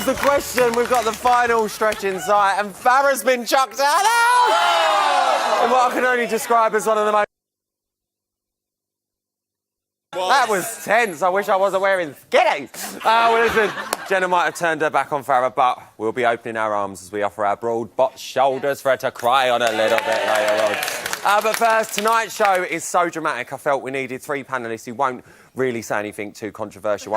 the question. We've got the final stretch in sight, and Farrah's been chucked out in what I can only describe as one of the most... That was tense. I wish I wasn't wearing skinny. Well, listen, Jenna might have turned her back on Farrah, but we'll be opening our arms as we offer our broad shoulders for her to cry on a little bit later on. But first, tonight's show is so dramatic, I felt we needed 3 panellists who won't really say anything too controversial.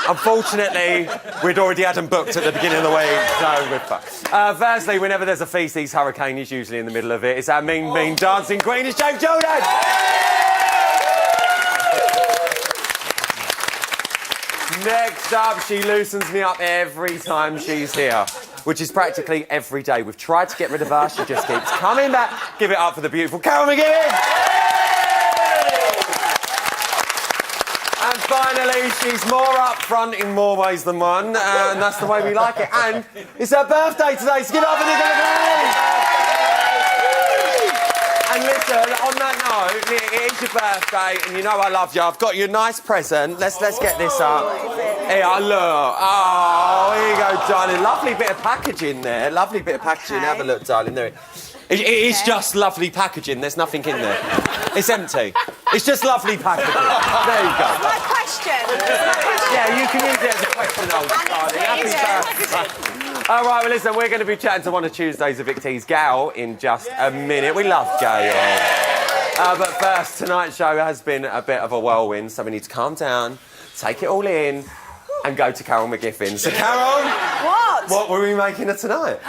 Unfortunately, we'd already had them booked at the beginning of the week, so we're fucked. Firstly, whenever there's a feces hurricane, he's usually in the middle of it. It's our mean dancing queen, it's James Jordan! Next up, she loosens me up every time she's here, which is practically every day. We've tried to get rid of her, she just keeps coming back. Give it up for the beautiful Carol McGinn! And finally, she's more upfront in more ways than one, and that's the way we like it. And it's her birthday today, so give it up for Nicola McGinn! And listen, on that note, it is your birthday, and you know I love you. I've got you a nice present. Let's get this up. Here, look. Oh, here you go, darling. Lovely bit of packaging there. Lovely bit of packaging. Okay. Have a look, darling. There. It is just lovely packaging. There's nothing in there. It's empty. It's just lovely packaging. There you go. My question. Yeah, you can use it as a question, old darling. Happy birthday. All right, well, listen, we're going to be chatting to one of Tuesday's evictees, Gail, in just a minute. We love Gail. But first, tonight's show has been a bit of a whirlwind, so we need to calm down, take it all in, and go to Carol McGiffin. So, Carol... What were we making of tonight?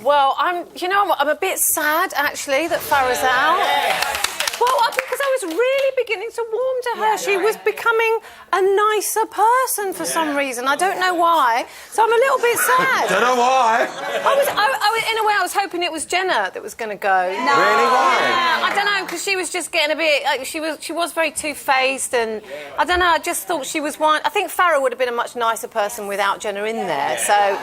Well, I'm a bit sad, actually, that Farrah's out. Well, because I was really beginning to warm to her. She was becoming a nicer person for some reason. I don't know why. So I'm a little bit sad. Don't know why. In a way, I was hoping it was Jenna that was going to go. No. Really? Why? Yeah, I don't know, because she was just getting a bit... she was very two-faced, and I don't know, I just thought she was one... I think Farrah would have been a much nicer person without Jenna in there, so...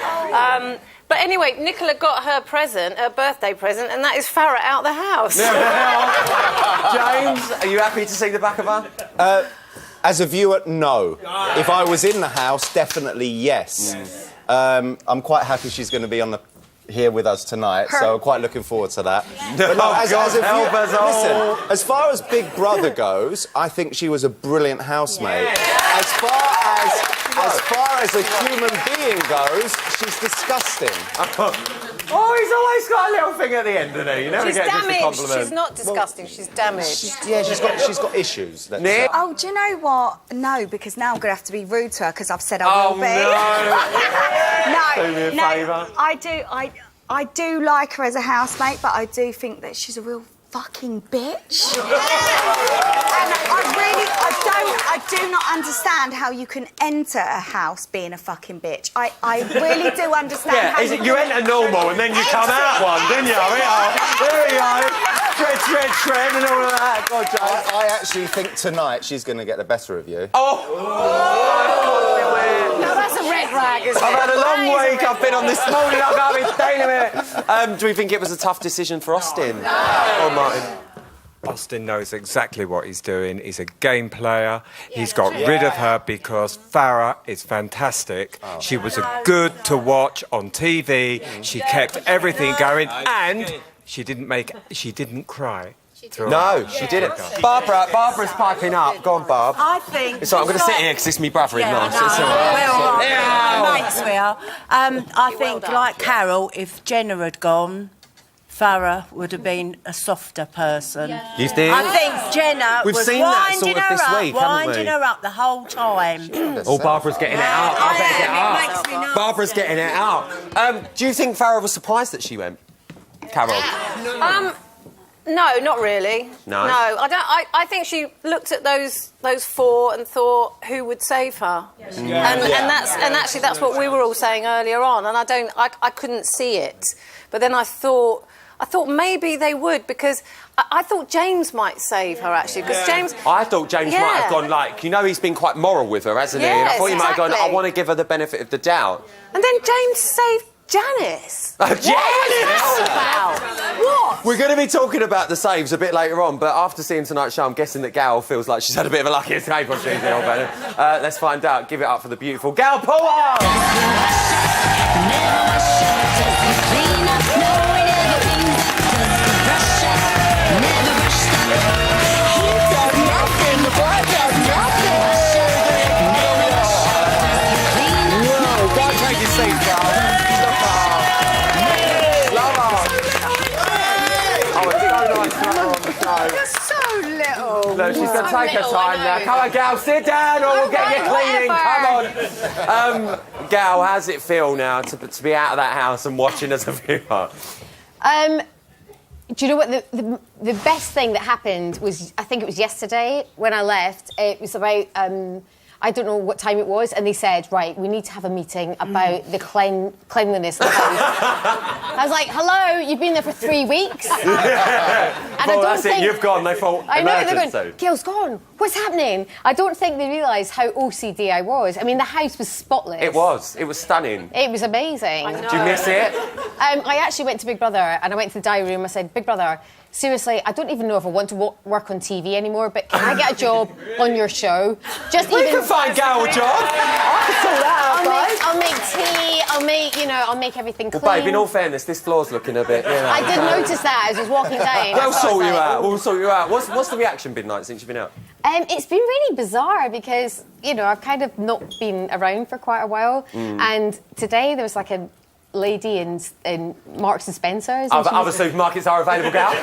But anyway, Nicola got her present, her birthday present, and that is Farrah out the house. James, are you happy to see the back of her? As a viewer, no. If I was in the house, definitely yes. I'm quite happy she's going to be here with us tonight, so I'm quite looking forward to that. But no, listen, as far as Big Brother goes, I think she was a brilliant housemate. Yeah. As far as a human being goes, she's disgusting. Oh, he's always got a little thing at the end, doesn't he? You never she's get damaged. Just a compliment. She's not disgusting. She's damaged. She's got issues. Nick? Oh, do you know what? No, because now I'm going to have to be rude to her because I've said I will be. No. Do me a favour. I do like her as a housemate, but I do think that she's a real fucking bitch. And I do not understand how you can enter a house being a fucking bitch. I really do understand how you enter normal and then you come out one, didn't you? There we go. Tread and all of that. God, James. I actually think tonight she's going to get the better of you. No, that's a red rag, isn't it? I've had a long week. I've been on this morning. I've got to be staying a minute. Do we think it was a tough decision for Austin? Or Martin? Austin knows exactly what he's doing. He's a game player. He's got rid of her because Farrah is fantastic. She was good to watch on TV. She kept everything going, and she didn't cry. No, she didn't. Barbara's piping up. Go on, Barb. I think... So I'm going to sit here because it's my brother-in-law. So it's all right. Mates we are. I think, like Carol, if Jenna had gone, Farrah would have been a softer person. You think? I think Jenna was winding her up the whole time. Oh, Barbara's getting it out. I better get up. Barbara's getting it out. Do you think Farrah was surprised that she went? Carol? No, not really. No? No, I don't. I think she looked at those 4 and thought, who would save her? And actually that's what we were all saying earlier on. And I couldn't see it. But then I thought maybe they would, because I thought James might save her, actually, because James... I thought James might have gone, he's been quite moral with her, hasn't he? And I thought he might have gone, I want to give her the benefit of the doubt. And then James saved Janice. Janice! Wow. What? We're going to be talking about the saves a bit later on, but after seeing tonight's show, I'm guessing that Gal feels like she's had a bit of a lucky escape on Tuesday or better. Let's find out. Give it up for the beautiful Gal Porter! Look, she's going to take her time now. Come on, Gal, sit down or we'll get you cleaning. Come on. Gal, how's it feel now to be out of that house and watching as a viewer? Do you know what the best thing that happened was, I think it was yesterday when I left. It was about I don't know what time it was, and they said, right, we need to have a meeting about the cleanliness of the house. I was like, hello, you've been there for 3 weeks. And I don't that's think, it, you've gone. They thought I know, emergency. they're going, Gail's gone. What's happening? I don't think they realised how OCD I was. I mean, the house was spotless. It was stunning. It was amazing. Did you miss it? I actually went to Big Brother and I went to the diary room. I said, Big Brother, seriously, I don't even know if I want to work on TV anymore, but can I get a job on your show? We can find Gal a job. I can sort that out, guys. I'll make tea. I'll make everything clean. Well, babe, in all fairness, this floor's looking a bit. I did notice that as I was walking down. We'll sort you out. We'll sort you out. What's the reaction been like since you've been out? It's been really bizarre because I've kind of not been around for quite a while, and today there was like a lady in Marks and Spencer's. Other supermarkets are available, Gal.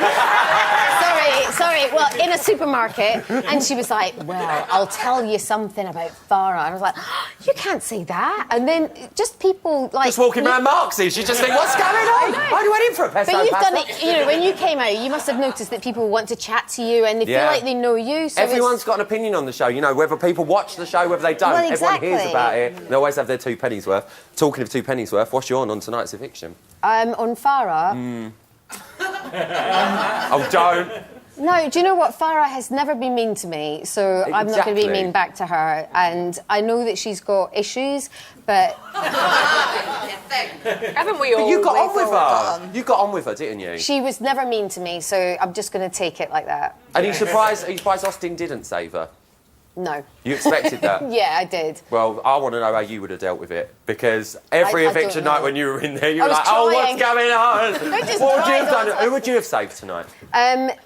Sorry. Well, in a supermarket, and she was like, "Well, I'll tell you something about Farah." And I was like, oh, "You can't say that." And then just people like just walking around Marks's, you just think, "What's going on? I went in for a pesto But you've pasta." done it. When you came out, you must have noticed that people want to chat to you and they feel like they know you. So everyone's got an opinion on the show. Whether people watch the show, whether they don't. Well, exactly. Everyone hears about it. They always have their 2 pennies worth. Talking of 2 pennies worth, what's you on tonight's eviction? On Farah. Oh, don't. No, do you know what? Farah has never been mean to me, so I'm not going to be mean back to her. And I know that she's got issues, but... Haven't we all? But you got on with her. You got on with her, didn't you? She was never mean to me, so I'm just going to take it like that. And are you surprised Austin didn't save her? No. You expected that? Yeah, I did. Well, I want to know how you would have dealt with it, because every I eviction don't know. night when you were in there, you were was like, oh, trying. what's going on? just What would you tried have done? all the Who would you have saved tonight?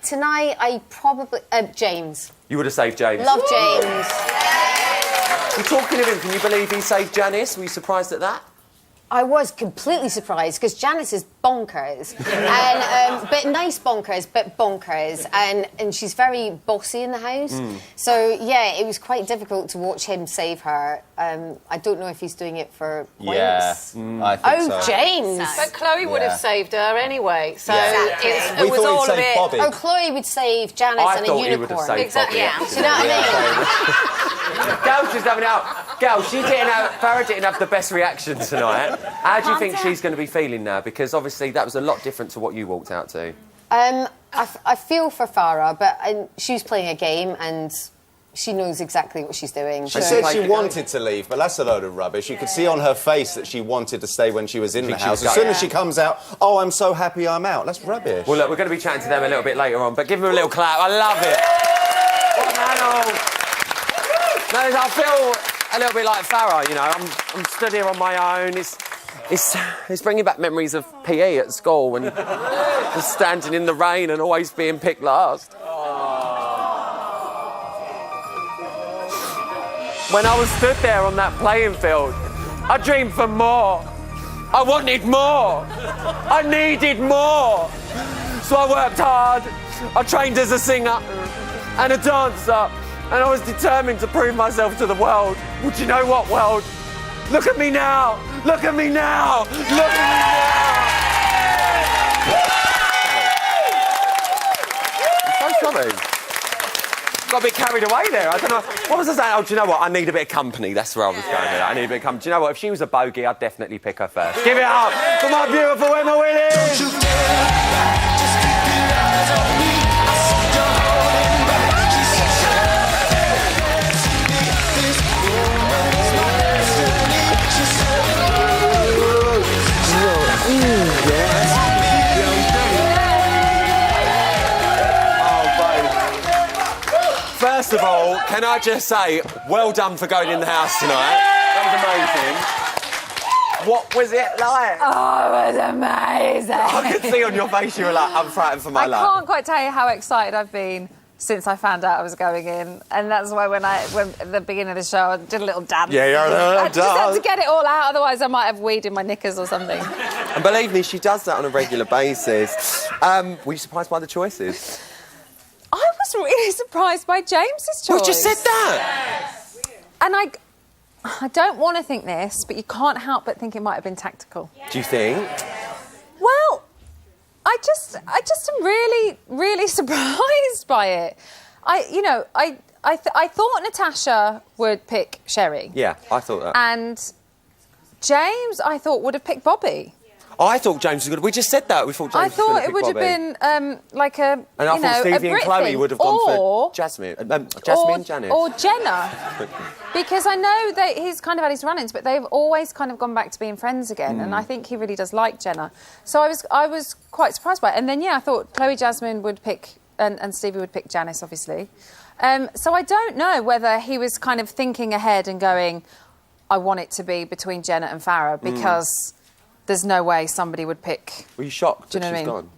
Tonight, I probably... James. You would have saved James. Love James. You're talking of him. Can you believe he saved Janice? Were you surprised at that? I was completely surprised because Janice is bonkers, and but nice bonkers, but bonkers, and she's very bossy in the house. So yeah, it was quite difficult to watch him save her. I don't know if he's doing it for points. Yeah, I think so. James! But Chloe would have saved her anyway, so We it was thought all he'd a save bit. Bobby. Oh, Chloe would save Janice I and a thought he unicorn. would have saved Exactly. Bobby. Yeah. Do you know what I mean? Gal's just having it out. Gal, Farah didn't have the best reaction tonight. How do you think she's going to be feeling now? Because obviously that was a lot different to what you walked out to. I feel for Farah, but she's playing a game and she knows exactly what she's doing. She said she wanted to leave, but that's a load of rubbish. You could see on her face that she wanted to stay when she was in the house. As soon as she comes out, oh, I'm so happy I'm out. That's rubbish. Well, look, we're going to be chatting to them a little bit later on, but give them a little clap. I love it. What an animal. No, I feel a little bit like Farah, I'm stood here on my own. It's bringing back memories of PE at school and just standing in the rain and always being picked last. When I was stood there on that playing field, I dreamed for more. I wanted more. I needed more. So I worked hard. I trained as a singer and a dancer, and I was determined to prove myself to the world. Well, do you know what, world? Look at me now! Look at me now! Look at me now! I'm so sorry. Got a bit carried away there. I don't know. What was I saying? Oh, do you know what? I need a bit of company. That's where I was going with it. I need a bit of company. Do you know what? If she was a bogey, I'd definitely pick her first. Give it up for my beautiful Emma Willis! First of all, can I just say, well done for going in the house tonight. That was amazing. What was it like? Oh, it was amazing. I could see on your face you were like, I'm frightened for my life. I can't quite tell you how excited I've been since I found out I was going in, and that's why when at the beginning of the show I did a little dance. Yeah, you're a little I just had dance. to get it all out, otherwise I might have weed in my knickers or something. And believe me, she does that on a regular basis. Were you surprised by the choices? I was really surprised by James's choice. We just said that. And I don't want to think this, but you can't help but think it might have been tactical. Do you think? Well, I just am really, really surprised by it. I thought Natasha would pick Sherry. Yeah, I thought that. And James, I thought, would have picked Bobby. I thought James was good. We just said that. We thought James I was thought going to it pick would have Bobby. been like a, And I thought Stevie and Chloe would have gone for Jasmine. Janice. Or Jenna. Because I know that he's kind of had his run-ins, but they've always kind of gone back to being friends again, and I think he really does like Jenna. So I was quite surprised by it. And then, yeah, I thought Chloe, Jasmine would pick, and Stevie would pick Janice, obviously. So I don't know whether he was kind of thinking ahead and going, I want it to be between Jenna and Farrah, because there's no way somebody would pick... Were you shocked Do you that know she's what I mean? gone?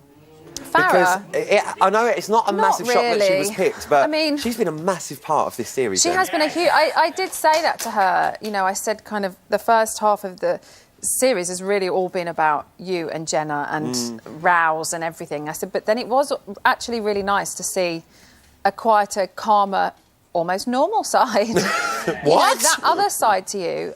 Farrah... Because I know it's not a massive shock that she was picked, but I mean, she's been a massive part of this series. She has been a huge... I did say that to her. You know, I said kind of the first half of the series has really all been about you and Jenna and rows and everything. I said, but then it was actually really nice to see a quieter, calmer, almost normal side. What? You know, that other side to you.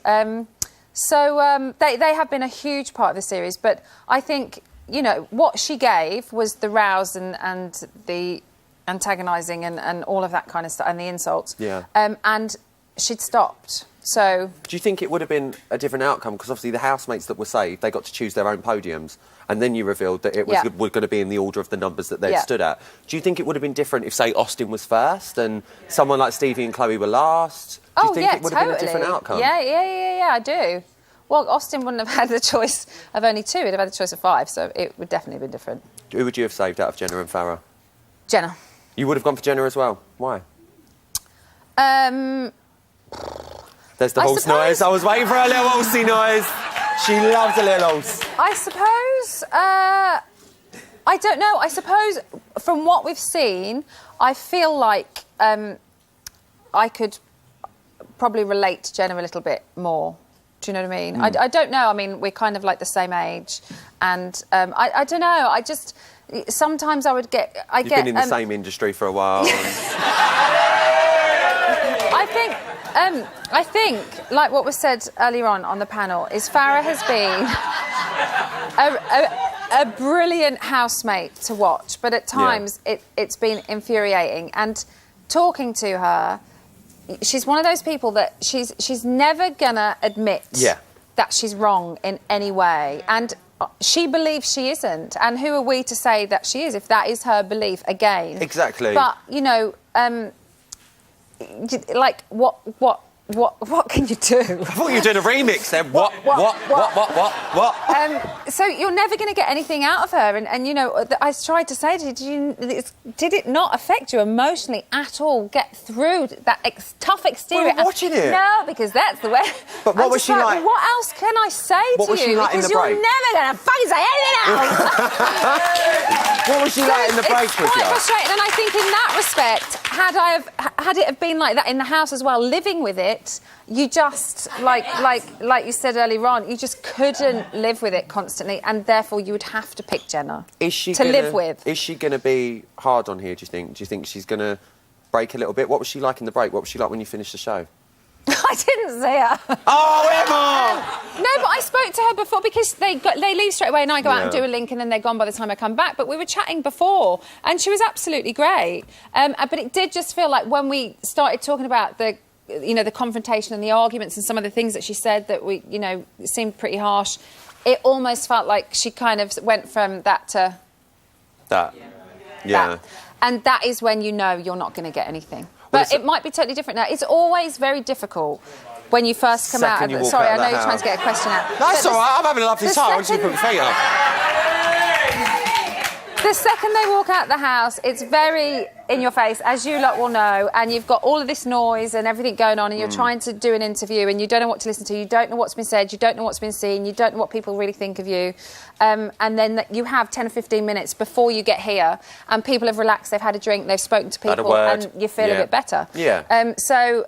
So they have been a huge part of the series, but I think, you know, what she gave was the rows and the antagonising and all of that kind of stuff, and the insults. Yeah. And she'd stopped. So... Do you think it would have been a different outcome? Because obviously the housemates that were saved, they got to choose their own podiums, and then you revealed that it was going to be in the order of the numbers that they'd stood at. Do you think it would have been different if, say, Austin was first and someone like Stevie and Chloe were last? Do you think it would have been a different outcome? Yeah, I do. Well, Austin wouldn't have had the choice of only 2, he'd have had the choice of 5, so it would definitely have been different. Who would you have saved out of Jenna and Farrah? Jenna. You would have gone for Jenna as well? Why? There's the horse noise. I was waiting for a little horsey noise. She loves a little horse. I suppose... I don't know. I suppose from what we've seen, I feel like I could probably relate to Jenna a little bit more. Do you know what I mean? I don't know. I mean, we're kind of like the same age. And I don't know. I just... Sometimes I would get... You've been in the same industry for a while. I think, like what was said earlier on the panel, is Farrah has been a brilliant housemate to watch, but at times it's been infuriating. And talking to her, she's one of those people that she's never gonna admit that she's wrong in any way, and she believes she isn't. And who are we to say that she is if that is her belief again? Exactly. But you know. Like, what can you do? I thought you were doing a remix then. What? So you're never going to get anything out of her. And you know, I tried to say to you, did it not affect you emotionally at all? Get through that tough exterior. Well, watching it. No, because that's the way. But what was she like? Well, what else can I say to you? What was she like in the break? Because you're never going to fucking say anything else. What was she like in the break with you? It's quite frustrating, and I think in that respect, had it have been like that in the house as well, living with it, you just like you said earlier on, you just couldn't live with it constantly, and therefore you would have to pick Jenna live with. Is she going to be hard on here? Do you think? Do you think she's going to break a little bit? What was she like in the break? What was she like when you finished the show? I didn't see her. Oh, Emma! No, but I spoke to her before because they leave straight away and I go out and do a link and then they're gone by the time I come back. But we were chatting before and she was absolutely great. But it did just feel like when we started talking about the confrontation and the arguments and some of the things that she said that seemed pretty harsh, it almost felt like she kind of went from that to... That. Yeah. That. And that is when you know you're not going to get anything. But it might be totally different now. It's always very difficult when you first come out. Sorry, I know you're trying to get a question out. That's all right. I'm having a lovely time. I'm just going to put my feet up. The second they walk out the house, it's very in your face, as you lot will know, and you've got all of this noise and everything going on, and you're trying to do an interview, and you don't know what to listen to, you don't know what's been said, you don't know what's been seen, you don't know what people really think of you, and then you have 10 or 15 minutes before you get here, and people have relaxed, they've had a drink, they've spoken to people, and you feel a bit better. Yeah. So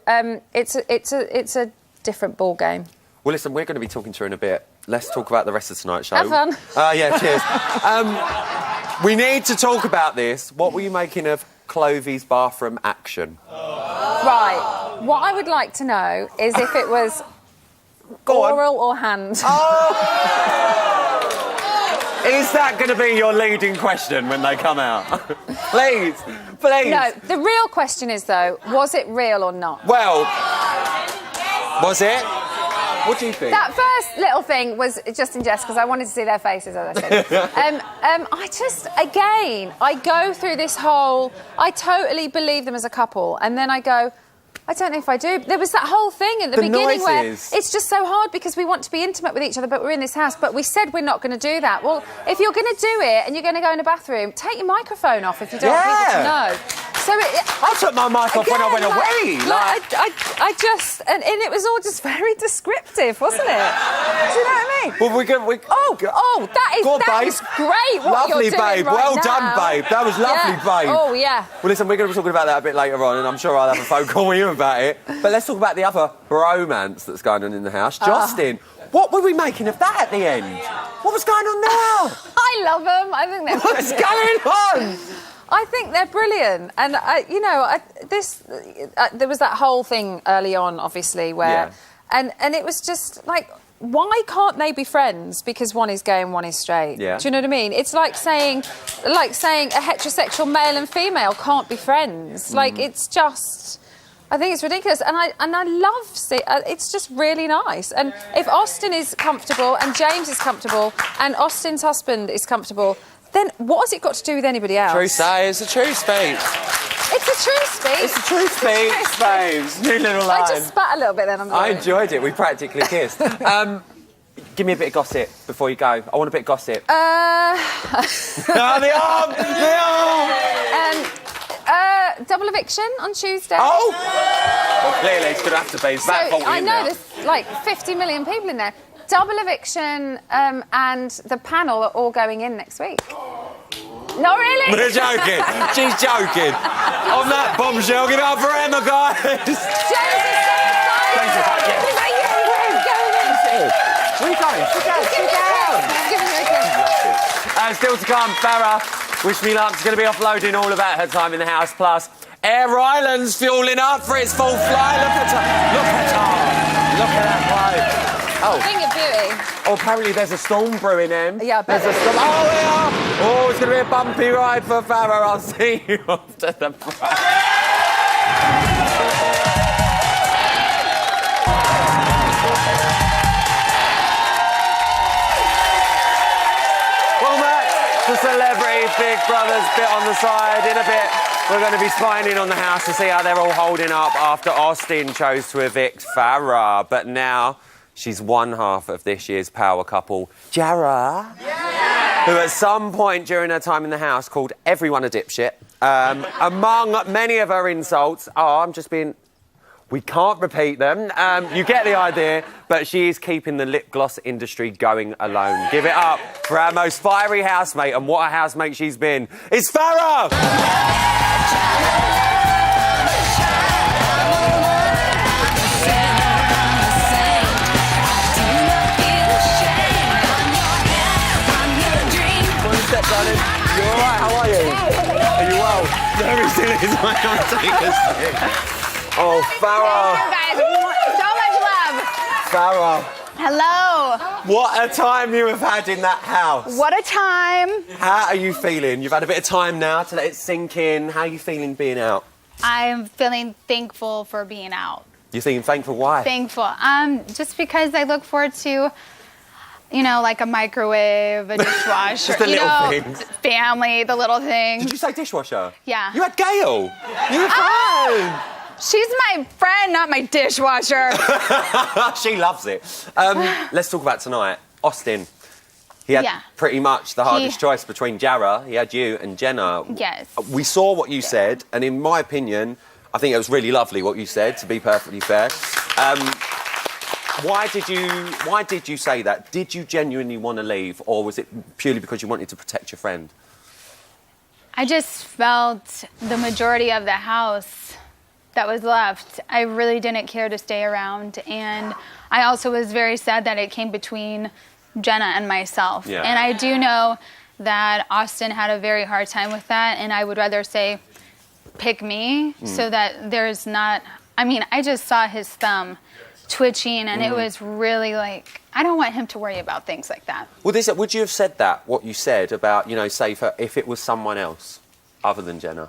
it's a different ball game. Well, listen, we're going to be talking to her in a bit. Let's talk about the rest of tonight's show. Have fun. Yeah, cheers. We need to talk about this. What were you making of Clovey's bathroom action? Right. What I would like to know is if it was oral or hand. Is that going to be your leading question when they come out? Please. No, the real question is, though, was it real or not? Well, was it? What do you think? That first little thing was just in jest because I wanted to see their faces, as I said. I go through this whole... I totally believe them as a couple, and then I go... I don't know if I do. There was that whole thing at the beginning where it's just so hard because we want to be intimate with each other, but we're in this house, but we said we're not going to do that. Well, if you're going to do it and you're going to go in a bathroom, take your microphone off if you don't want people to know. So I took my mic off when I went away. I just... And it was all just very descriptive, wasn't it? Do you know what I mean? Well, that is great what lovely, you're doing babe. right Well now. done, babe. That was lovely, babe. Oh, yeah. Well, listen, we're going to be talking about that a bit later on, and I'm sure I'll have a phone call with you about it. But let's talk about the other romance that's going on in the house. Justin, what were we making of that at the end? What was going on there? I love them. I think they're What's going on? I think they're brilliant, and there was that whole thing early on, obviously, where, and it was just like, why can't they be friends? Because one is gay and one is straight. Yeah. Do you know what I mean? It's like saying a heterosexual male and female can't be friends. Like it's just. I think it's ridiculous, and I love it's just really nice. And if Austin is comfortable and James is comfortable and Austin's husband is comfortable, then what has it got to do with anybody else? True say, it's a true speech. It's a true speech. It's a true speech, babes. New little line. I just spat a little bit then. I enjoyed it. We practically kissed. Give me a bit of gossip before you go. I want a bit of gossip. The arm! Double eviction on Tuesday. Oh! Well, clearly it's going to have to be. It's about 40 I know now. there's like 50 million people in there. Double eviction and the panel are all going in next week. Not really. We're joking. She's joking. On that bombshell, give it up for Emma, guys. James is so excited. Where are you going? Sit down. Give me a kiss. Still to come, Farah. Wish me luck. She's going to be offloading all about her time in the house. Plus, Air Island's fueling up for its full fly. Look at her. Look at that flight. Oh. Thing of beauty. Oh, apparently there's a storm brewing, Em. Yeah, there's a storm. Oh, we are. Oh, it's going to be a bumpy ride for Farah. I'll see you after the break. The Celebrity Big Brother's bit on the side. In a bit, we're going to be spying in on the house to see how they're all holding up after Austin chose to evict Farah. But now she's one half of this year's power couple, Jara, who at some point during her time in the house called everyone a dipshit. Among many of her insults I'm just being... We can't repeat them. You get the idea, but she is keeping the lip gloss industry going alone. Give it up for our most fiery housemate, and what a housemate she's been. It's Farah! One step, darling. You all right? How are you? Are you well? Very serious. I'm going to take this thing. Oh, Farah. So much love. Farah. Hello. What a time you have had in that house. What a time. How are you feeling? You've had a bit of time now to let it sink in. How are you feeling being out? I'm feeling thankful for being out. You're feeling thankful? Why? Thankful. Just because I look forward to, like a microwave, a dishwasher. Just the little things. Family, the little things. Did you say dishwasher? Yeah. You had Gail. You were fine. She's my friend, not my dishwasher. She loves it. Let's talk about tonight. Austin, He had Yeah. pretty much the hardest choice between Jara. He had you and Jenna. Yes. We saw what you said, and in my opinion, I think it was really lovely what you said, to be perfectly fair. Why did you say that? Did you genuinely want to leave, or was it purely because you wanted to protect your friend? I just felt the majority of the house that was left, I really didn't care to stay around. And I also was very sad that it came between Jenna and myself. Yeah. And I do know that Austin had a very hard time with that, and I would rather say pick me so that there's not, I mean, I just saw his thumb twitching, and it was really like, I don't want him to worry about things like that. Well, would you have said that, what you said about, you know, say if it was someone else other than Jenna?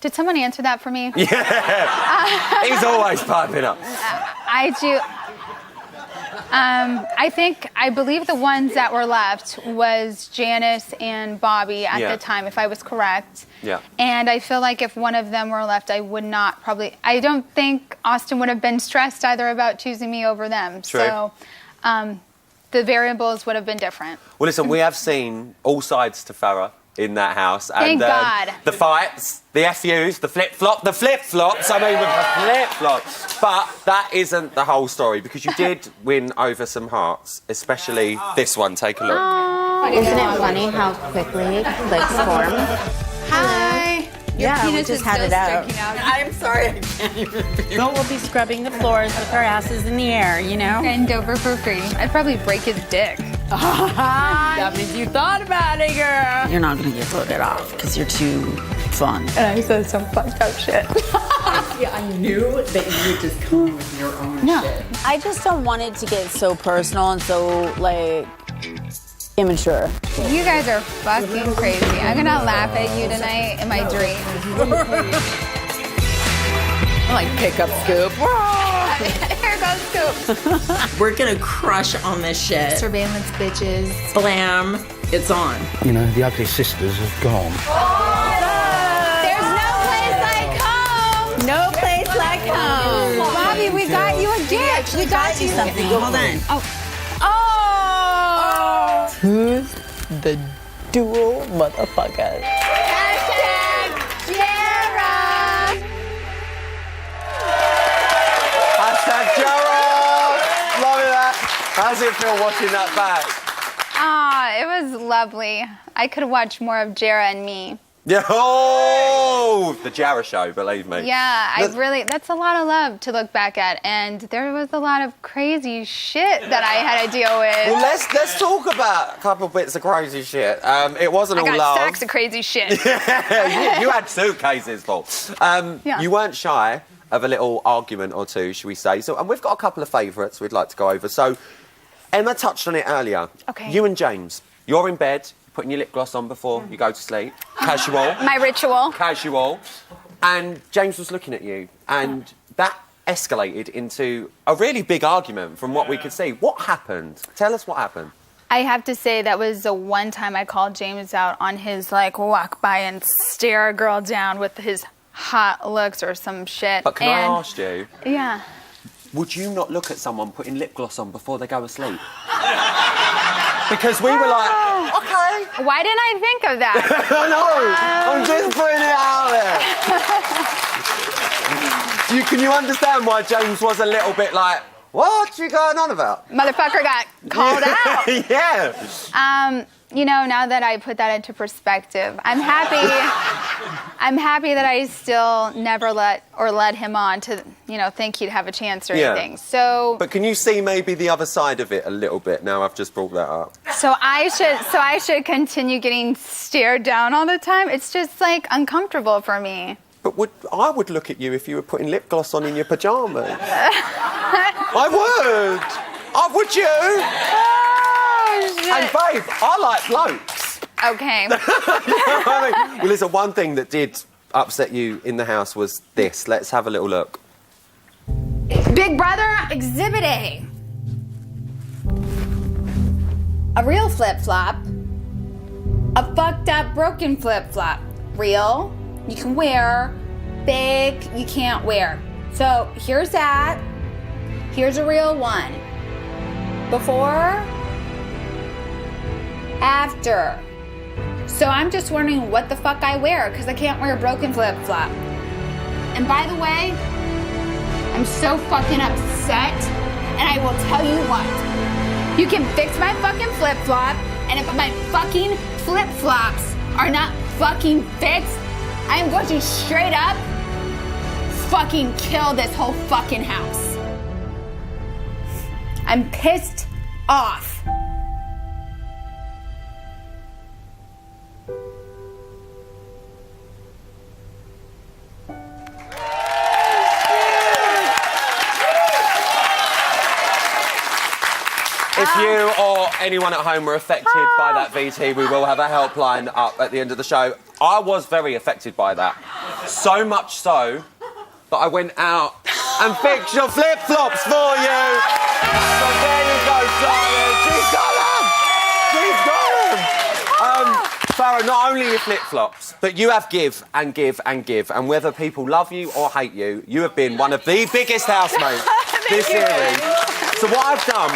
Did someone answer that for me? Yeah. He's always piping up. I do. I believe the ones that were left was Janice and Bobby at the time, if I was correct. Yeah. And I feel like if one of them were left, I would not probably, I don't think Austin would have been stressed either about choosing me over them. True. So the variables would have been different. Well, listen, we have seen all sides to Farah in that house. Thank God. The fights, the FUs, the flip-flops, I mean, with the flip-flops. But that isn't the whole story, because you did win over some hearts, especially this one. Take a look. Isn't it funny how quickly clicks form? Hi. Yeah, we just had it out. I'm sorry, I can't even. No, we'll be scrubbing the floors with our asses in the air, you know? And over for free. I'd probably break his dick. That means you thought about it, girl. You're not gonna get voted off because you're too fun. And I said some fucked up shit. Yeah, I knew that you would just come with your own shit. I just don't want it to get so personal and so, like, immature. You guys are fucking crazy. I'm gonna laugh at you tonight in my dreams. Like pickup scoop. Here goes Scoop. We're gonna crush on this shit. Surveillance bitches. Blam, it's on. You know, the ugly sisters have gone. There's no place like home. No place like home. Bobby, we got you a gift. We got you something. Hold on. Oh. Who's the dual motherfucker? How does it feel watching that back? It was lovely. I could watch more of Jara and me. Yeah, oh, the Jara show, believe me. Yeah, that's a lot of love to look back at, and there was a lot of crazy shit that I had to deal with. Well, let's talk about a couple of bits of crazy shit. It wasn't all I got love. stacks of crazy shit. you had suitcases full. You weren't shy of a little argument or two, should we say? So, and we've got a couple of favourites we'd like to go over. So, Emma touched on it earlier. Okay. You and James, you're in bed, putting your lip gloss on before you go to sleep. Casual. My ritual. Casual. And James was looking at you, and that escalated into a really big argument from what we could see. What happened? Tell us what happened. I have to say that was the one time I called James out on his, like, walk by and stare a girl down with his hot looks or some shit. But can I ask you? Yeah. Would you not look at someone putting lip gloss on before they go asleep? Because we were like, okay. Why didn't I think of that? I know. I'm just putting it out there. Can you understand why James was a little bit like, what you going on about? Motherfucker got called out. Yeah. You know, now that I put that into perspective, I'm happy. I'm happy that I still never let him on to, you know, think he'd have a chance or anything. So. But can you see maybe the other side of it a little bit now I've just brought that up? So I should continue getting stared down all the time. It's just like uncomfortable for me. But I would look at you if you were putting lip gloss on in your pajamas. I would. Would you? Oh, shit. And babe, I like blokes. Okay. You know what I mean? Well, listen, one thing that did upset you in the house was this. Let's have a little look. Big Brother Exhibit A. A real flip-flop. A fucked up broken flip-flop. Real, you can wear. Big, you can't wear. So here's that. Here's a real one. Before, after. So I'm just wondering what the fuck I wear, because I can't wear a broken flip-flop. And by the way, I'm so fucking upset, and I will tell you what. You can fix my fucking flip-flop, and if my fucking flip-flops are not fucking fixed, I am going to straight up fucking kill this whole fucking house. I'm pissed off. If you or anyone at home were affected by that VT, we will have a helpline up at the end of the show. I was very affected by that. So much so that I went out and fixed your flip-flops for you. So there you go, darling. She's got them! She's got them! Farah, not only your flip-flops, but you have give and give and give. And whether people love you or hate you, you have been one of the biggest housemates this series. So what I've done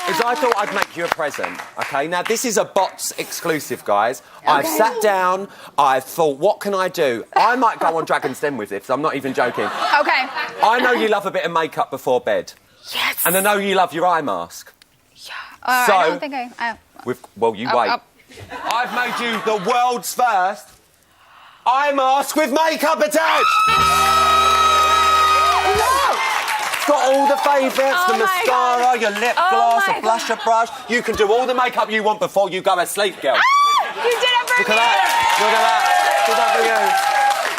is I thought I'd make you a present, OK? Now, this is a bots exclusive, guys. Okay. I've sat down, I've thought, what can I do? I might go on Dragon's Den with this, I'm not even joking. Okay. I know you love a bit of makeup before bed. Yes. And I know you love your eye mask. Yeah. So, I don't think I... well, you wait. I've made you the world's first eye mask with makeup attached! It's got all the favourites, the mascara, your lip gloss, a blusher brush. You can do all the makeup you want before you go to sleep, girl. You did it for me! Look at that. Look at that. Look at that for you.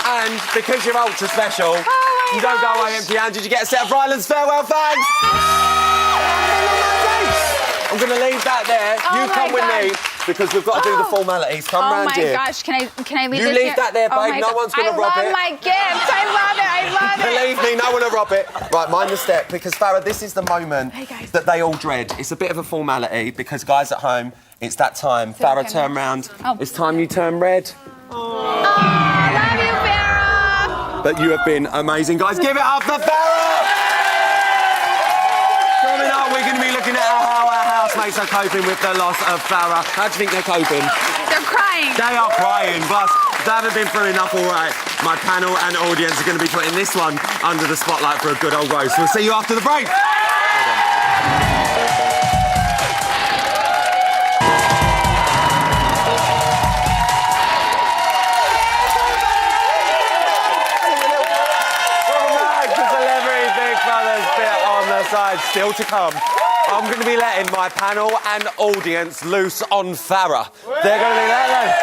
And because you're ultra special, you don't go away empty-handed. You get a set of Ryland's farewell fags. I'm going to leave that there. You come with me because we've got to do the formalities. Come round here. Oh my gosh, can I leave you this leave that there, babe. No one's going to rob it. I love my gift. I love it. I love it. Believe me, no one will rob it. Right, mind the step, because Farah, this is the moment that they all dread. It's a bit of a formality because, guys at home, it's that time. Farah, turn round. It's time you turn red. Oh, love you, Farah. But you have been amazing, guys. Give it up for Farah. Coming up, we're going to be looking at how our housemates are coping with the loss of Farah. How do you think they're coping? They're crying. They are crying, but they haven't been through enough, all right. My panel and audience are going to be putting this one under the spotlight for a good old roast. We'll see you after the break. Side still to come. I'm going to be letting my panel and audience loose on Farah. They're going to be let loose.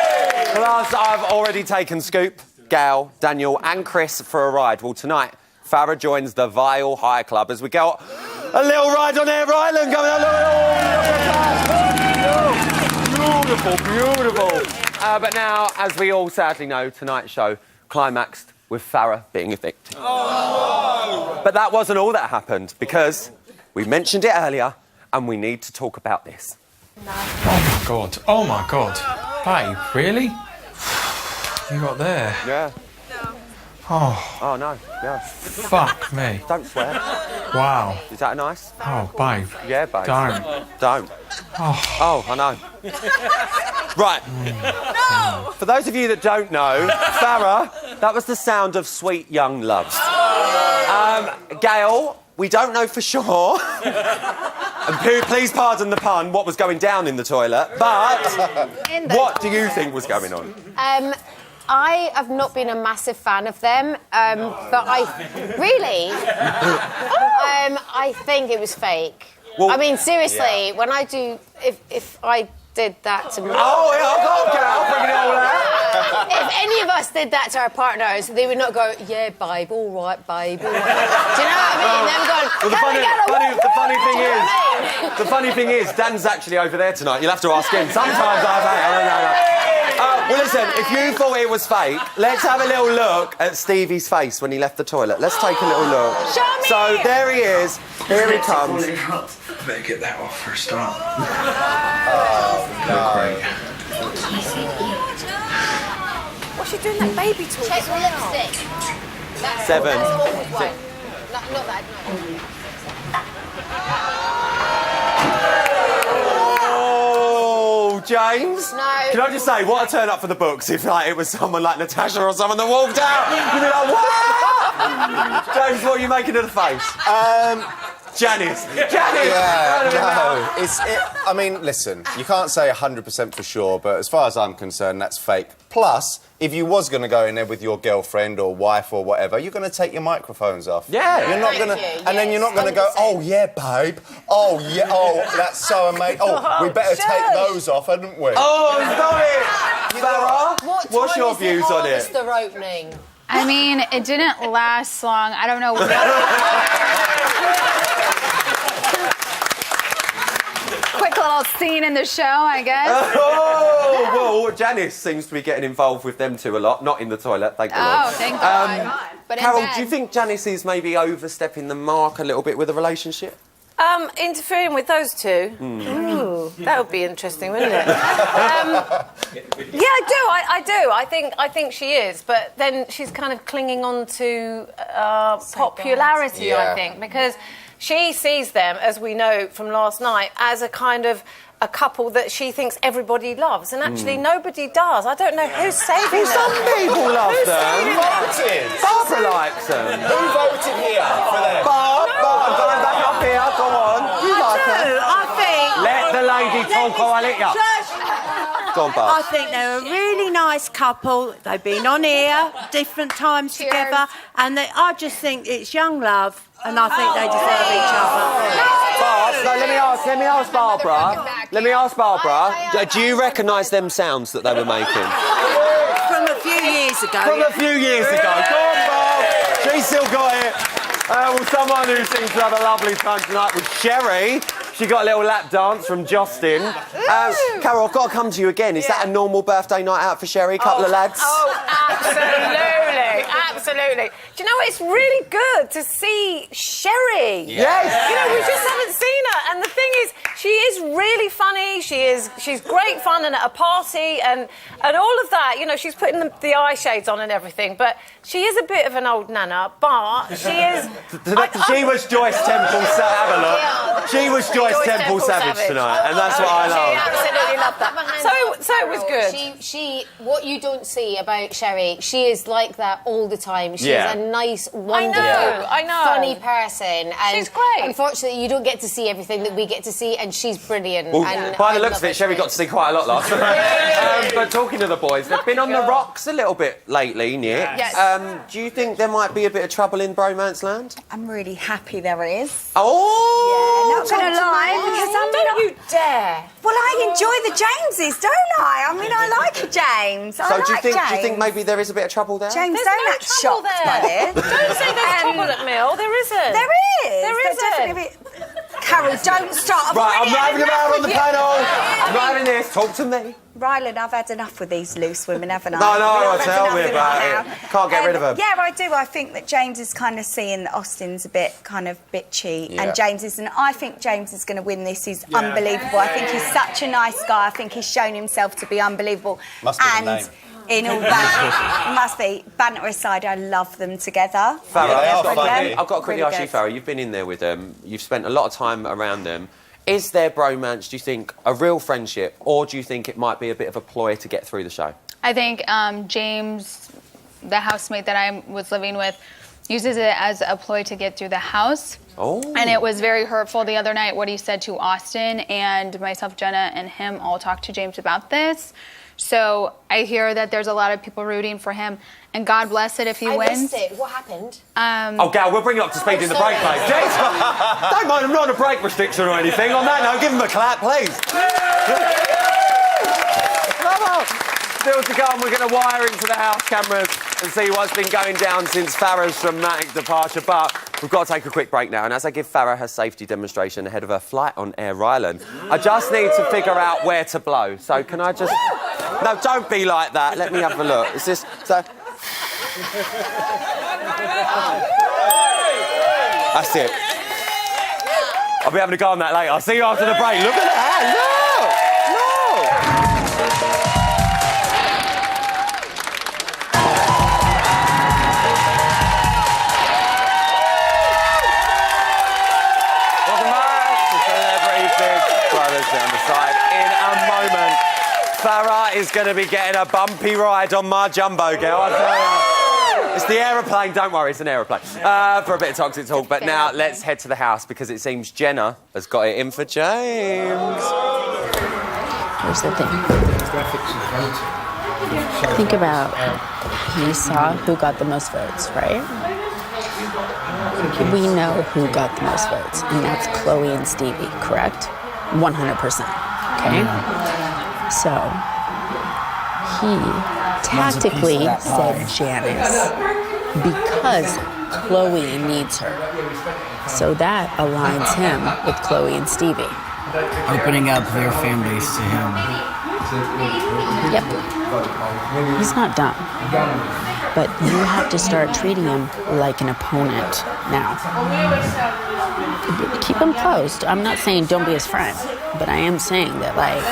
Plus, I've already taken Scoop, Gal, Daniel and Chris for a ride. Well, tonight, Farah joins the Vile High Club as we go a little ride on Air Island. Going on. Beautiful, beautiful. But now, as we all sadly know, tonight's show climaxed with Farah being evicted. But that wasn't all that happened, because we mentioned it earlier, and we need to talk about this. Oh my god! Oh my god! Babe, really? You got there? Yeah. Oh. Oh no. Yeah. Fuck me. Don't swear. Wow. Is that nice? Oh, babe. Yeah, babe. Don't. Oh, I know. Right. No! For those of you that don't know, Farah, that was the sound of sweet young love. Gail, we don't know for sure. And please pardon the pun, what was going down in the toilet, but what do you think was going on? I have not been a massive fan of them, but I think it was fake. Well, I mean, seriously, when I do, if I did that to me. Oh, yeah, okay, I'll bring it all out. If any of us did that to our partners, they would not go, yeah, babe, all right, babe, all right. Do you know what I mean? Them going, the funny thing is, Dan's actually over there tonight. You'll have to ask him. Sometimes I don't know. Well, listen, if you thought it was fake, let's have a little look at Stevie's face when he left the toilet. Let's take a little look. Show me! So, there he is. Here he comes. Better get that off for a start. Oh, no. What's she doing that baby talk? Check the lipstick. 7. That's one. Not that. Oh, James. No. Can I just say, what a turn up for the books if like it was someone like Natasha or someone that walked out. You'd be like, what? James, what are you making of the face? Janice. Yeah, no. I mean, listen, you can't say 100% for sure, but as far as I'm concerned, that's fake. Plus, if you was going to go in there with your girlfriend or wife or whatever, you're going to take your microphones off. Yeah. You're not going to... And then you're not going to go, oh, yeah, babe. Oh, yeah, oh, that's so amazing. Oh, we better take those off, hadn't we? Oh, stop it! Farah, what's your views on it? The opening. I mean, it didn't last long. I don't know what. Quick little scene in the show, I guess. Oh, well, Janice seems to be getting involved with them two a lot. Not in the toilet, thank God. Oh, thank God. But in Carol, bed. do you think Janice is maybe overstepping the mark a little bit with the relationship? Interfering with those two? Ooh, that would be interesting, wouldn't it? Yeah, I do. I think she is, but then she's kind of clinging on to popularity, Yeah. I think, because she sees them, as we know from last night, as a kind of a couple that she thinks everybody loves, and actually nobody does. I don't know who's saving them. Some people love Who's them. saving them? Barbara likes them. Who voted here for them? Barb, going back up here, go on. You like them. I think... Let the lady talk or I'll let you. Go on, Barb. I think they're a really nice couple. They've been on here different times together, and I just think it's young love, and I think they deserve each other. Barb, no, let me ask Barbara. Let me ask Barbara. Do you recognise them sounds that they were making? From a few years ago. From a few years ago. Go on, Barb. She's still got it. Well, someone who seems to have a lovely time tonight was Sherry. She got a little lap dance from Justin. Carol, I've got to come to you again. Is that a normal birthday night out for Sherry? Couple of lads? Oh, absolutely, absolutely. Do you know what? It's really good to see Sherry. Yes. You know, we just haven't seen her, and the thing is, she is really funny. She's great fun and at a party and all of that. You know, she's putting the eye shades on and everything, but she is a bit of an old nana. But she is. She was Joyce Temple Savage. Have a look. She was Joyce Temple Savage tonight, and that's what I love. She absolutely loved that. So it was good. She, what you don't see about Sherry, she is like that all the time. She's a nice, wonderful, I know. funny person. And she's great. Unfortunately, you don't get to see everything that we get to see, and she's brilliant. Well, and by the looks of it, Sherry got to see quite a lot last night. But talking to the boys, they've been on the rocks a little bit lately, Nick. Yes. Do you think there might be a bit of trouble in bromance land? I'm really happy there is. Oh! Not gonna lie, because I'm Don't not. you dare. Well, I enjoy the Jameses, don't I? I mean, I like a James. I So like do you James. think maybe there is a bit of trouble there? James, There's don't no act trouble shocked there. by this. Don't say there's trouble at Mill. There isn't. There is. There There's isn't. definitely a bit- Carol, don't start. Right, I'm not having a row on the panel. I I'm not having this. Talk to me. Ryland, I've had enough with these loose women, haven't I? No, I've had tell enough me of about now. it. Can't get rid of them. Yeah, I do. I think that James is kind of seeing that Austin's a bit kind of bitchy, Yeah. and James isn't. I think James is going to win this. He's unbelievable. I think he's such a nice guy. I think he's shown himself to be unbelievable. Must be the and name. in all that, must be. Banter aside, I love them together. Farah, Yeah, they are I've funny. got to quickly Really ask you, good. Farah, you've been in there with them, you've spent a lot of time around them. Is their bromance, do you think, a real friendship, or do you think it might be a bit of a ploy to get through the show? I think James, the housemate that I was living with, uses it as a ploy to get through the house. Oh. And it was very hurtful the other night what he said to Austin, and myself, Jenna, and him all talked to James about this. So I hear that there's a lot of people rooting for him, and God bless it if he I wins. missed it. What happened? Oh, Gal, we'll bring you up to speed in the break, mate. Jeez. Don't mind, I'm not on a break restriction or anything. On that note, give him a clap, please. Come on. Still to come, we're going to wire into the house cameras and see what's been going down since Farah's dramatic departure. But we've got to take a quick break now. And as I give Farah her safety demonstration ahead of her flight on Air Ryland, I just need to figure out where to blow. So can I just... No, don't be like that. Let me have a look. Is this... So... That's it. I'll be having a go on that later. I'll see you after the break. Look at that. Look. Welcome back to Celebrity Big Brothers down the side. In a moment, Farah is going to be getting a bumpy ride on my jumbo, girl, I tell you. It's the aeroplane, don't worry, it's an aeroplane. For a bit of toxic talk, but now let's head to the house because it seems Jenna has got it in for James. Here's the thing. Think about he saw who got the most votes, right? We know who got the most votes, and that's Chloe and Stevie, correct? 100%. Okay? So, he tactically said Janice because Chloe needs her. So that aligns him with Chloe and Stevie. Opening up their fan base to him. Yep. He's not dumb. But you have to start treating him like an opponent now. Keep him close. I'm not saying don't be his friend, but I am saying that, like,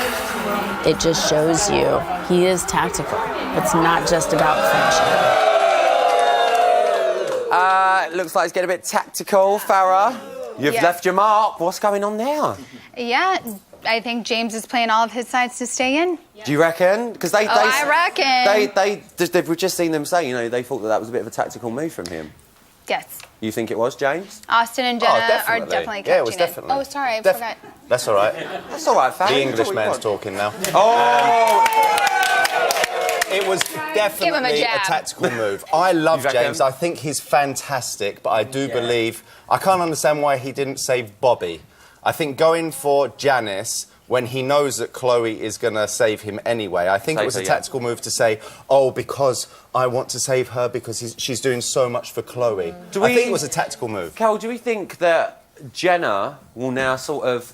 it just shows you he is tactical. It's not just about friendship. Looks like it's getting a bit tactical, Farah. You've left your mark. What's going on there? Yeah, I think James is playing all of his sides to stay in. Do you reckon? Because I reckon. We've just seen them say, you know, they thought that was a bit of a tactical move from him. Yes. You think it was, James? Austin and Jenna are definitely catching it was definitely. Oh, sorry, I forgot. That's all right. That's all right, Farah. The Englishman's talking now. Oh! It was definitely a tactical move. I love James. I think he's fantastic, but I do believe... I can't understand why he didn't save Bobby. I think going for Janice when he knows that Chloe is going to save him anyway, I think it was a tactical move to say, oh, because I want to save her because she's doing so much for Chloe. I think it was a tactical move. Cal, do we think that Jenna will now sort of...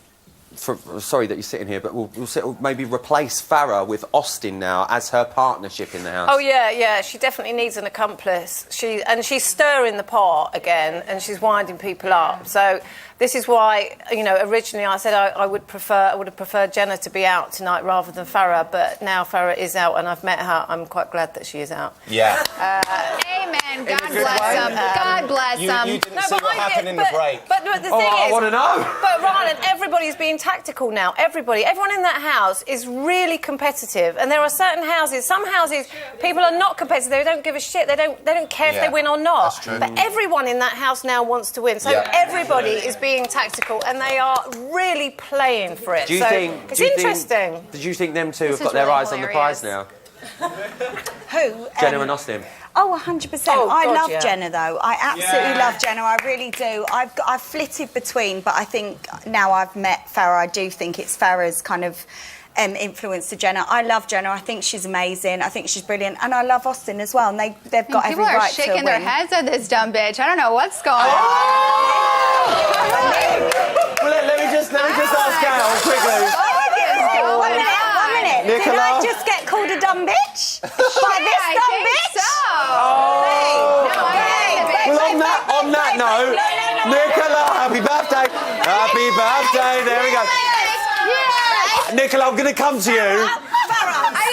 sorry that you're sitting here, but we'll maybe replace Farah with Austin now as her partnership in the house. Oh yeah, she definitely needs an accomplice. She's stirring the pot again, and she's winding people up. So this is why, you know, originally I said I would have preferred Jenna to be out tonight rather than Farah, but now Farah is out, and I've met her. I'm quite glad that she is out. Yeah. Amen. God bless him. God bless him. You didn't see what happened in the break. But the thing is, I want to know. But Ryan, everybody's being tactical now. Everyone in that house is really competitive, and there are certain houses. Some houses, people are not competitive. They don't give a shit. They don't care if they win or not. That's true. But everyone in that house now wants to win. So everybody is being tactical, and they are really playing for it. It's interesting. Did you think them two have got their eyes on the prize now? Who? Jenna and Austin. Oh, 100%. I love Jenna, though. I absolutely love Jenna. I really do. I've flitted between, but I think now I've met Farah, I do think it's Farah's kind of influence to Jenna. I love Jenna. I think she's amazing. I think she's brilliant. And I love Austin as well. And they've got every right to win. People are shaking their heads at this dumb bitch. I don't know what's going on. Well, let me just ask Gail quickly. One minute. Did I just get called a dumb bitch? By this dumb bitch? Well, on that note, Nicola, happy birthday. Happy birthday. There we go. Nicola, I'm going to come to you. I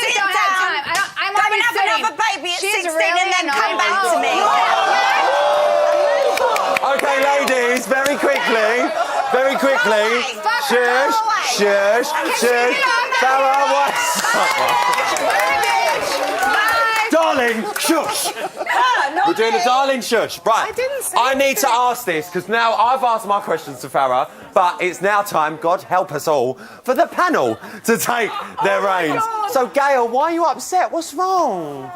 just don't have time. I'm already have sitting. another baby at 16 really and then come back to me. Okay, ladies, very quickly. Shush. Farah, what? Darling, shush. We're doing a darling shush. Right. I need to ask this because now I've asked my questions to Farah, but it's now time, God help us all, for the panel to take their reins. So, Gail, why are you upset? What's wrong?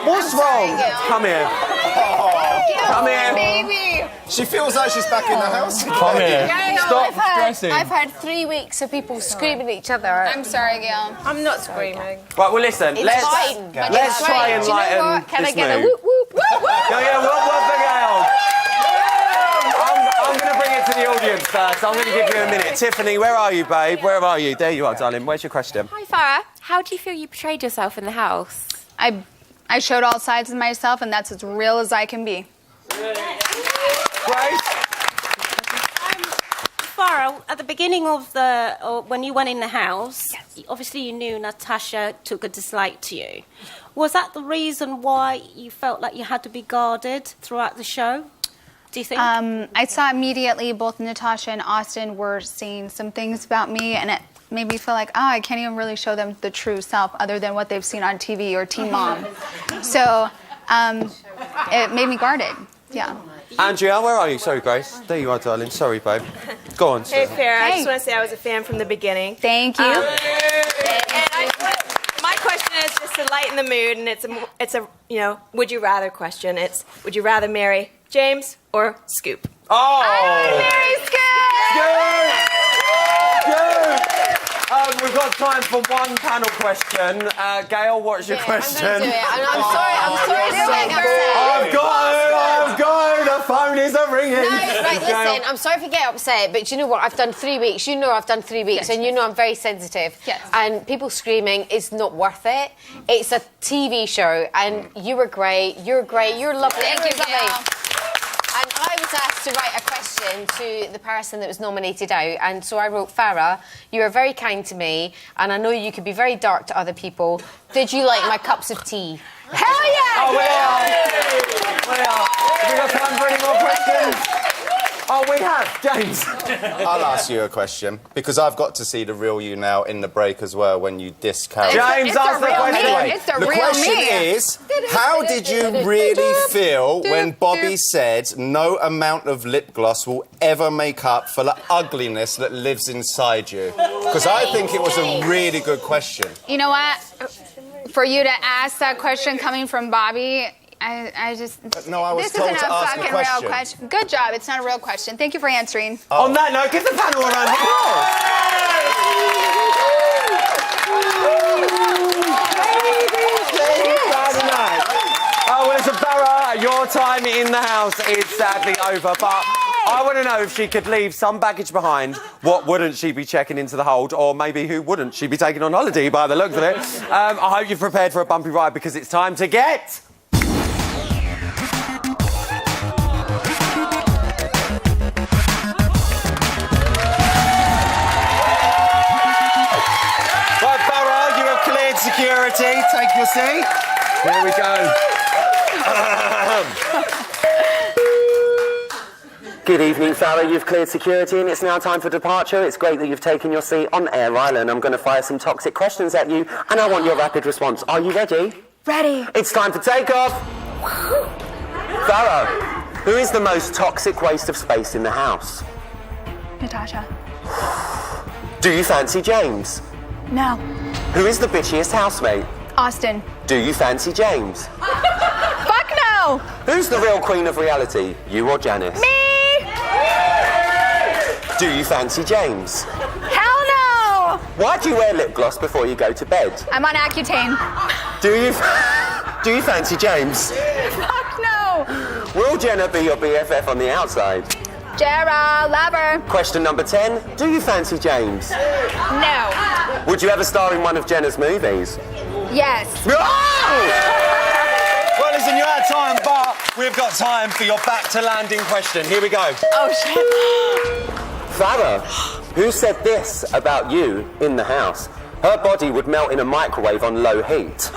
What's wrong? Come here. Come here. Baby. She feels like she's back in the house. Come here. Stop stressing. I've had 3 weeks of people screaming at each other. I'm sorry, Gail. I'm not screaming. Right, well, listen, let's try and lighten Can I this get a mood. whoop whoop whoop whoop? Yeah, whoop for Gail. I'm going to bring it to the audience first. I'm going to give you a minute. Tiffany, where are you, babe? Where are you? There you are, darling. Where's your question? Hi, Farah. How do you feel you portrayed yourself in the house? I showed all sides of myself, and that's as real as I can be. Grace? Farah, at the beginning of when you went in the house, obviously you knew Natasha took a dislike to you. Was that the reason why you felt like you had to be guarded throughout the show? Do you think? I saw immediately both Natasha and Austin were saying some things about me, and made me feel like, I can't even really show them the true self other than what they've seen on TV or Teen Mom. So it made me guarded. Yeah. Andrea, where are you? Sorry, Grace. There you are, darling. Sorry, babe. Go on. Hey, Farrah. I Hey. just want to say I was a fan from the beginning. Thank you. My question is just to lighten the mood, and it's a would you rather question. It's would you rather marry James or Scoop? Oh! Mary Scoop! We've got time for one panel question. Gail, what's your question? I'm going to do it. I'm sorry to get upset. I've got it. The phone isn't ringing. No, right, listen, I'm sorry if you get upset, but you know what? I've done 3 weeks. You know I've done 3 weeks, and you know I'm very sensitive. Yes. And people screaming is not worth it. It's a TV show, and you were great. You're great. You're lovely. Thank you, Everybody's Gail. lovely. And I was asked to write a question to the person that was nominated out, and so I wrote, Farrah, you are very kind to me, and I know you could be very dark to other people. Did you like my cups of tea? Hell yeah! Oh, we are. Have we got time for any more questions? Oh, we have. James. I'll ask you a question, because I've got to see the real you now in the break as well when you diss Carol. James, ask the question. Anyway, It's the the real question me. is, how did you really feel when Bobby said no amount of lip gloss will ever make up for the ugliness that lives inside you? Because I think it was a really good question. You know what? For you to ask that question coming from Bobby, I just... No, I was this told isn't to a ask a fucking question. real question. Good job. It's not a real question. Thank you for answering. On that note, give the panel a round of applause. Oh, well, listen, Farrah, your time in the house is sadly over, but I want to know if she could leave some baggage behind, what wouldn't she be checking into the hold, or maybe who wouldn't she be taking on holiday by the looks of it. I hope you've prepared for a bumpy ride, because it's time to get... Right, Farrah, you have cleared security. Take your seat. Here we go. Good evening, Farrah. You've cleared security and it's now time for departure. It's great that you've taken your seat on Air Island. I'm going to fire some toxic questions at you and I want your rapid response. Are you ready? Ready. It's time for takeoff. Farrah, who is the most toxic waste of space in the house? Natasha. Do you fancy James? No. Who is the bitchiest housemate? Austin. Do you fancy James? Fuck no! Who's the real queen of reality, you or Janice? Me! Do you fancy James? Hell no! Why do you wear lip gloss before you go to bed? I'm on Accutane. Do you fancy James? Fuck no! Will Jenna be your BFF on the outside? Jera, lover. Question number 10. Do you fancy James? No. Would you ever star in one of Jenna's movies? Yes. Oh! Well, listen, you're out of time, but we've got time for your back to landing question. Here we go. Oh, shit. Farrah, who said this about you in the house? Her body would melt in a microwave on low heat.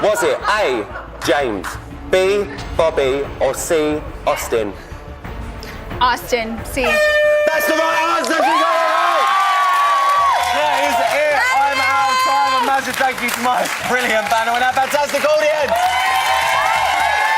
Was it A, James, B, Bobby, or C, Austin? Austin, C. That's the right answer. She got it right. That is it. I'm out of time. A massive thank you to my brilliant panel and our fantastic audience.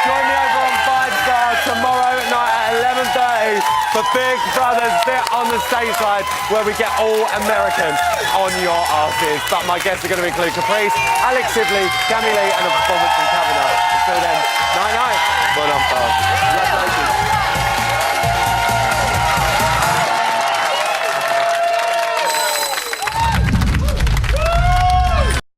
Join me over on 5 Star tomorrow night at 11:30 for Big Brother's Bit on the Stage Side, where we get all American on your asses. But my guests are going to include Caprice, Alex Sibley, Cammy Lee, and a performance from Kavanagh. Until then, night night.